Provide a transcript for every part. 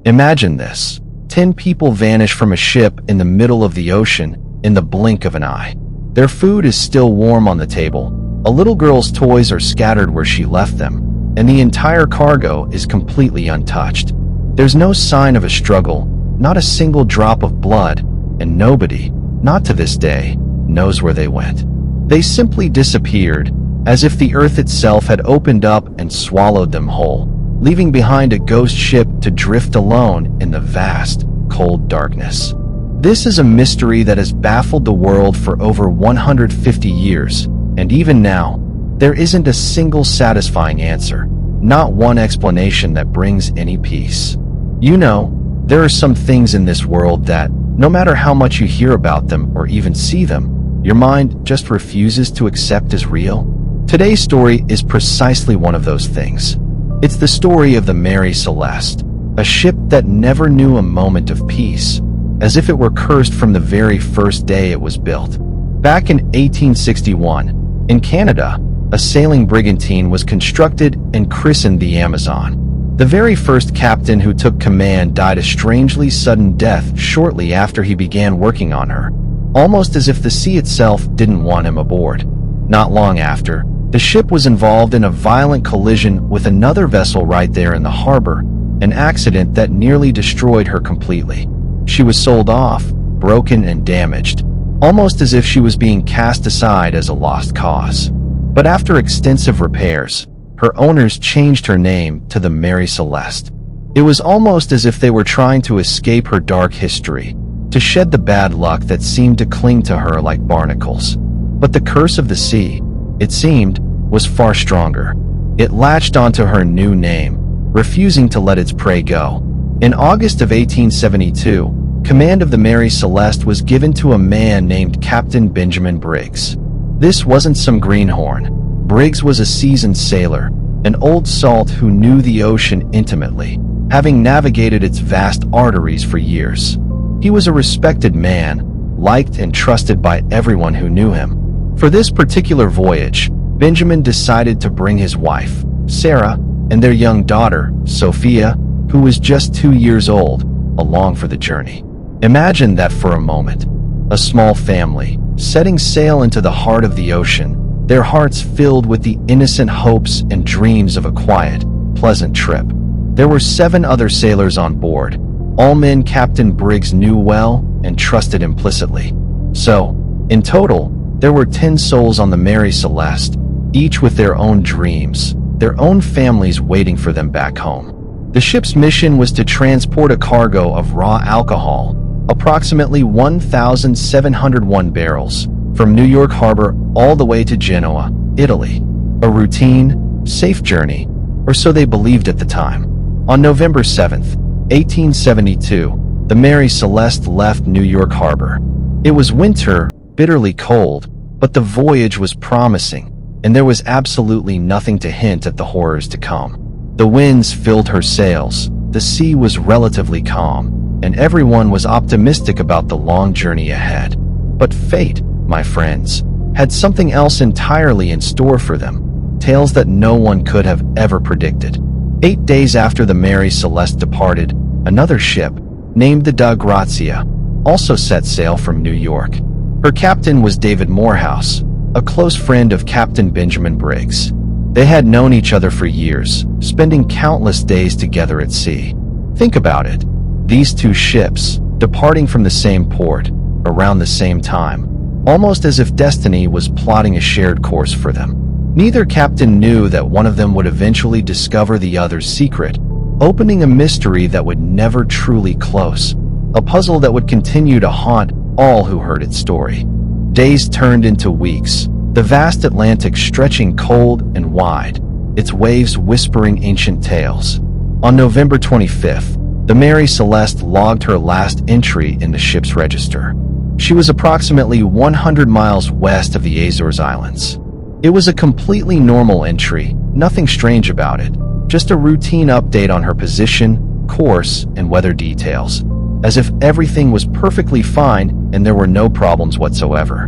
Imagine this. 10 people vanish from a ship in the middle of the ocean in the blink of an eye. Their food is still warm on the table, a little girl's toys are scattered where she left them, and the entire cargo is completely untouched. There's no sign of a struggle, not a single drop of blood, and nobody, not to this day, knows where they went. They simply disappeared, as if the earth itself had opened up and swallowed them whole, leaving behind a ghost ship to drift alone in the vast, cold darkness. This is a mystery that has baffled the world for over 150 years, and even now, there isn't a single satisfying answer, not one explanation that brings any peace. You know, there are some things in this world that, no matter how much you hear about them or even see them, your mind just refuses to accept as real. Today's story is precisely one of those things. It's the story of the Mary Celeste, a ship that never knew a moment of peace, as if it were cursed from the very first day it was built. Back in 1861, in Canada, a sailing brigantine was constructed and christened the Amazon. The very first captain who took command died a strangely sudden death shortly after he began working on her, almost as if the sea itself didn't want him aboard. Not long after, the ship was involved in a violent collision with another vessel right there in the harbor, an accident that nearly destroyed her completely. She was sold off, broken and damaged, almost as if she was being cast aside as a lost cause. But after extensive repairs, her owners changed her name to the Mary Celeste. It was almost as if they were trying to escape her dark history, to shed the bad luck that seemed to cling to her like barnacles. But the curse of the sea, it seemed, was far stronger. It latched onto her new name, refusing to let its prey go. In August of 1872, command of the Mary Celeste was given to a man named Captain Benjamin Briggs. This wasn't some greenhorn. Briggs was a seasoned sailor, an old salt who knew the ocean intimately, having navigated its vast arteries for years. He was a respected man, liked and trusted by everyone who knew him. For this particular voyage, Benjamin decided to bring his wife, Sarah, and their young daughter, Sophia, who was just 2 years old, along for the journey. Imagine that for a moment. A small family, setting sail into the heart of the ocean, their hearts filled with the innocent hopes and dreams of a quiet, pleasant trip. There were 7 other sailors on board, all men Captain Briggs knew well and trusted implicitly. So, in total, there were 10 souls on the Mary Celeste, each with their own dreams, their own families waiting for them back home. The ship's mission was to transport a cargo of raw alcohol, approximately 1,701 barrels, from New York Harbor all the way to Genoa, Italy. A routine, safe journey, or so they believed at the time. On November 7th, 1872, the Mary Celeste left New York Harbor. It was winter, bitterly cold, but the voyage was promising, and there was absolutely nothing to hint at the horrors to come. The winds filled her sails, the sea was relatively calm, and everyone was optimistic about the long journey ahead. But fate, my friends, had something else entirely in store for them, tales that no one could have ever predicted. 8 days after the Mary Celeste departed, another ship, named the Da Grazia, also set sail from New York. Her captain was David Morehouse, a close friend of Captain Benjamin Briggs. They had known each other for years, spending countless days together at sea. Think about it. These 2 ships, departing from the same port, around the same time, almost as if destiny was plotting a shared course for them. Neither captain knew that one of them would eventually discover the other's secret, opening a mystery that would never truly close, a puzzle that would continue to haunt all who heard its story. Days turned into weeks, the vast Atlantic stretching cold and wide, its waves whispering ancient tales. On November 25th, the Mary Celeste logged her last entry in the ship's register. She was approximately 100 miles west of the Azores Islands. It was a completely normal entry, nothing strange about it, just a routine update on her position, course, and weather details, as if everything was perfectly fine and there were no problems whatsoever.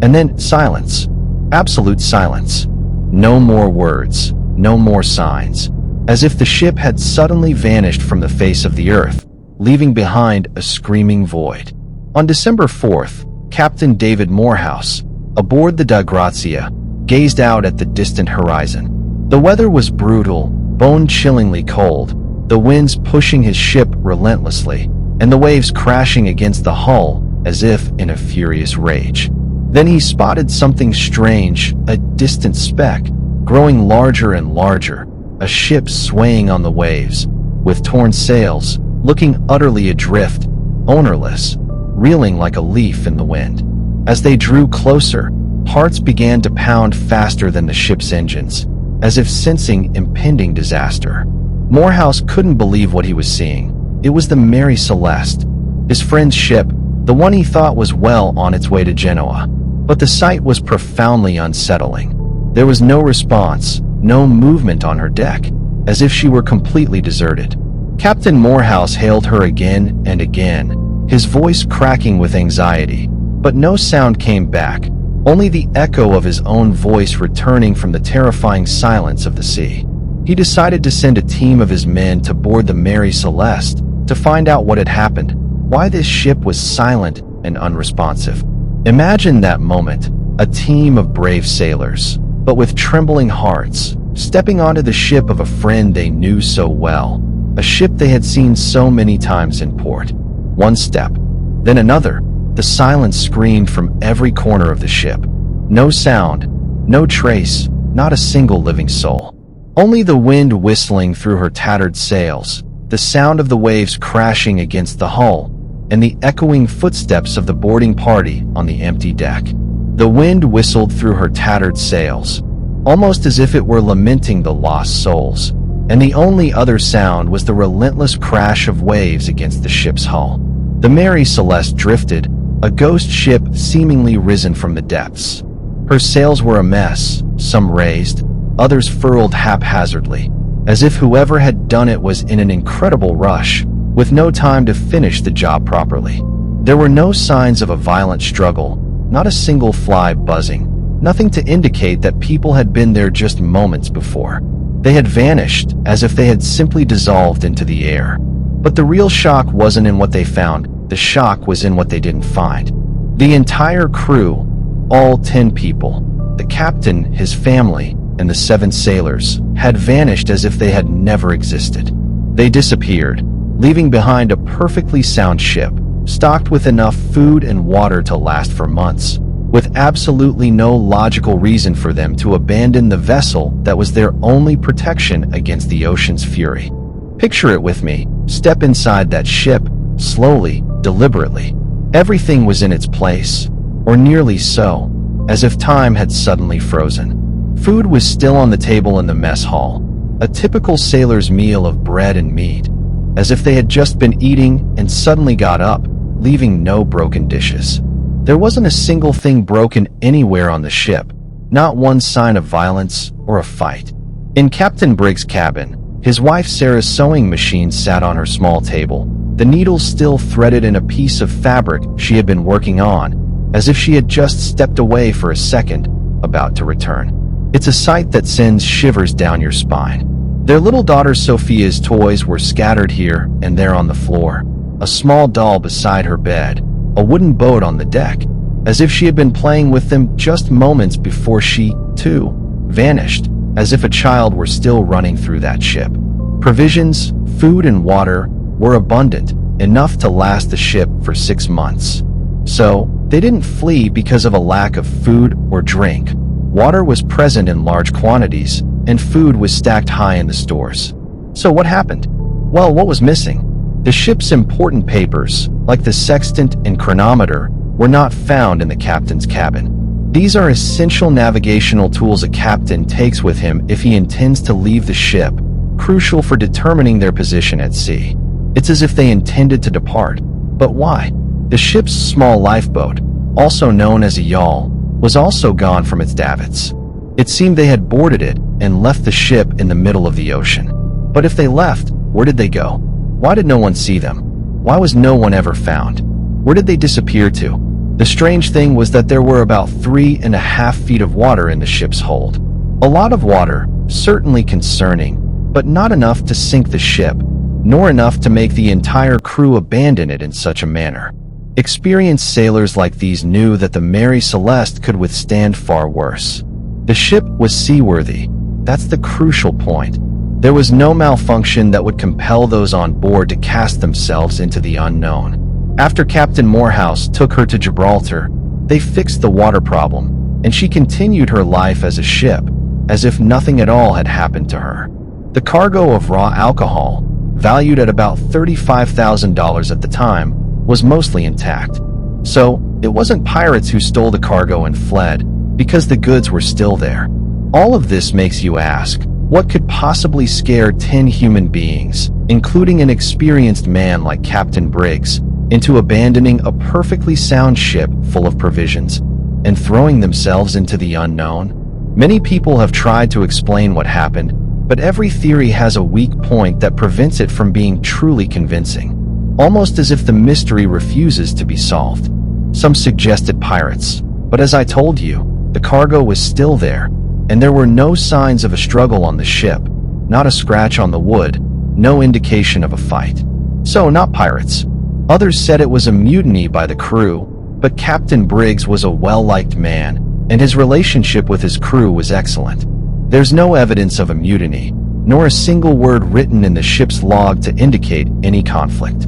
And then silence. Absolute silence. No more words, no more signs. as if the ship had suddenly vanished from the face of the earth, leaving behind a screaming void. On December 4th, Captain David Morehouse, aboard the Da Grazia, gazed out at the distant horizon. The weather was brutal, bone-chillingly cold, the winds pushing his ship relentlessly, and the waves crashing against the hull as if in a furious rage. Then he spotted something strange, a distant speck, growing larger and larger, a ship swaying on the waves, with torn sails, looking utterly adrift, ownerless, reeling like a leaf in the wind. As they drew closer, hearts began to pound faster than the ship's engines, as if sensing impending disaster. Morehouse couldn't believe what he was seeing. It was the Mary Celeste, his friend's ship, the one he thought was well on its way to Genoa. But the sight was profoundly unsettling. There was no response, no movement on her deck, as if she were completely deserted. Captain Morehouse hailed her again and again, his voice cracking with anxiety, but no sound came back, only the echo of his own voice returning from the terrifying silence of the sea. He decided to send a team of his men to board the Mary Celeste to find out what had happened, why this ship was silent and unresponsive. Imagine that moment, a team of brave sailors, but with trembling hearts, stepping onto the ship of a friend they knew so well, a ship they had seen so many times in port. One step, then another, the silence screamed from every corner of the ship. No sound, no trace, not a single living soul. Only the wind whistling through her tattered sails, the sound of the waves crashing against the hull, and the echoing footsteps of the boarding party on the empty deck. The wind whistled through her tattered sails, almost as if it were lamenting the lost souls, and the only other sound was the relentless crash of waves against the ship's hull. The Mary Celeste drifted, a ghost ship seemingly risen from the depths. Her sails were a mess, some raised, others furled haphazardly, as if whoever had done it was in an incredible rush, with no time to finish the job properly. There were no signs of a violent struggle, not a single fly buzzing, nothing to indicate that people had been there just moments before. They had vanished, as if they had simply dissolved into the air. But the real shock wasn't in what they found, the shock was in what they didn't find. The entire crew, all 10 people, the captain, his family, and the 7 sailors, had vanished as if they had never existed. They disappeared, leaving behind a perfectly sound ship, stocked with enough food and water to last for months, with absolutely no logical reason for them to abandon the vessel that was their only protection against the ocean's fury. Picture it with me. Step inside that ship, slowly, deliberately. Everything was in its place, or nearly so, as if time had suddenly frozen. Food was still on the table in the mess hall, a typical sailor's meal of bread and meat, as if they had just been eating and suddenly got up, leaving no broken dishes. There wasn't a single thing broken anywhere on the ship, not one sign of violence or a fight. In Captain Briggs' cabin, his wife Sarah's sewing machine sat on her small table, the needles still threaded in a piece of fabric she had been working on, as if she had just stepped away for a second, about to return. It's a sight that sends shivers down your spine. Their little daughter Sophia's toys were scattered here and there on the floor, a small doll beside her bed, a wooden boat on the deck, as if she had been playing with them just moments before she, too, vanished, as if a child were still running through that ship. Provisions, food and water were abundant, enough to last the ship for 6 months. So, they didn't flee because of a lack of food or drink. Water was present in large quantities, and food was stacked high in the stores. So what happened? Well, what was missing? The ship's important papers, like the sextant and chronometer, were not found in the captain's cabin. These are essential navigational tools a captain takes with him if he intends to leave the ship, crucial for determining their position at sea. It's as if they intended to depart. But why? The ship's small lifeboat, also known as a yawl, was also gone from its davits. It seemed they had boarded it and left the ship in the middle of the ocean. But if they left, where did they go? Why did no one see them? Why was no one ever found? Where did they disappear to? The strange thing was that there were about 3.5 feet of water in the ship's hold. A lot of water, certainly concerning, but not enough to sink the ship, nor enough to make the entire crew abandon it in such a manner. Experienced sailors like these knew that the Mary Celeste could withstand far worse. The ship was seaworthy. That's the crucial point. There was no malfunction that would compel those on board to cast themselves into the unknown. After Captain Morehouse took her to Gibraltar, they fixed the water problem, and she continued her life as a ship, as if nothing at all had happened to her. The cargo of raw alcohol, valued at about $35,000 at the time, was mostly intact. So, it wasn't pirates who stole the cargo and fled, because the goods were still there. All of this makes you ask, what could possibly scare 10 human beings, including an experienced man like Captain Briggs, into abandoning a perfectly sound ship full of provisions and throwing themselves into the unknown? Many people have tried to explain what happened, but every theory has a weak point that prevents it from being truly convincing, almost as if the mystery refuses to be solved. Some suggested pirates, but as I told you, the cargo was still there, and there were no signs of a struggle on the ship, not a scratch on the wood, no indication of a fight. So, not pirates. Others said it was a mutiny by the crew, but Captain Briggs was a well-liked man, and his relationship with his crew was excellent. There's no evidence of a mutiny, nor a single word written in the ship's log to indicate any conflict.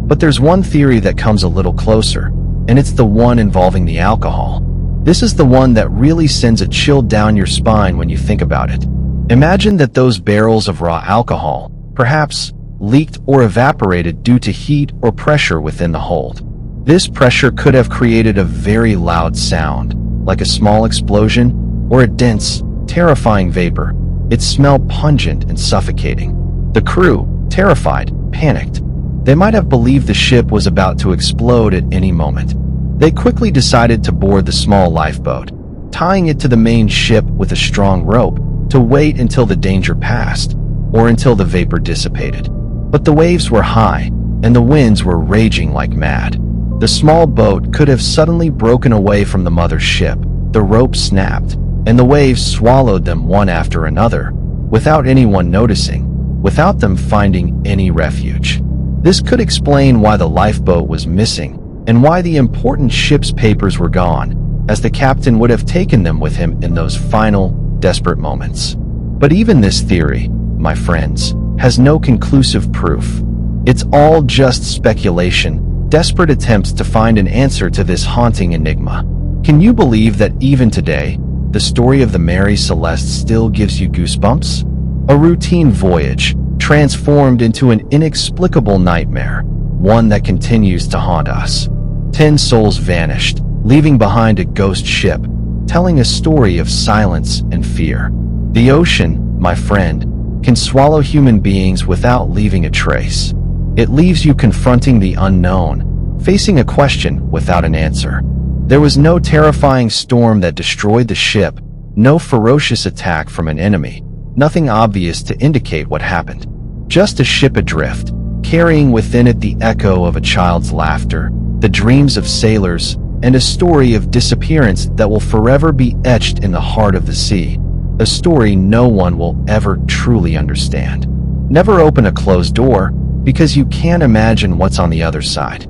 But there's one theory that comes a little closer, and it's the one involving the alcohol. This is the one that really sends a chill down your spine when you think about it. Imagine that those barrels of raw alcohol, perhaps, leaked or evaporated due to heat or pressure within the hold. This pressure could have created a very loud sound, like a small explosion, or a dense, terrifying vapor. It smelled pungent and suffocating. The crew, terrified, panicked. They might have believed the ship was about to explode at any moment. They quickly decided to board the small lifeboat, tying it to the main ship with a strong rope to wait until the danger passed, or until the vapor dissipated. But the waves were high, and the winds were raging like mad. The small boat could have suddenly broken away from the mother ship. The rope snapped, and the waves swallowed them one after another, without anyone noticing, without them finding any refuge. This could explain why the lifeboat was missing, and why the important ship's papers were gone, as the captain would have taken them with him in those final, desperate moments. But even this theory, my friends, has no conclusive proof. It's all just speculation, desperate attempts to find an answer to this haunting enigma. Can you believe that even today, the story of the Mary Celeste still gives you goosebumps? A routine voyage, transformed into an inexplicable nightmare, one that continues to haunt us. 10 souls vanished, leaving behind a ghost ship, telling a story of silence and fear. The ocean, my friend, can swallow human beings without leaving a trace. It leaves you confronting the unknown, facing a question without an answer. There was no terrifying storm that destroyed the ship, no ferocious attack from an enemy, nothing obvious to indicate what happened. Just a ship adrift, carrying within it the echo of a child's laughter, the dreams of sailors, and a story of disappearance that will forever be etched in the heart of the sea. A story no one will ever truly understand. Never open a closed door, because you can't imagine what's on the other side.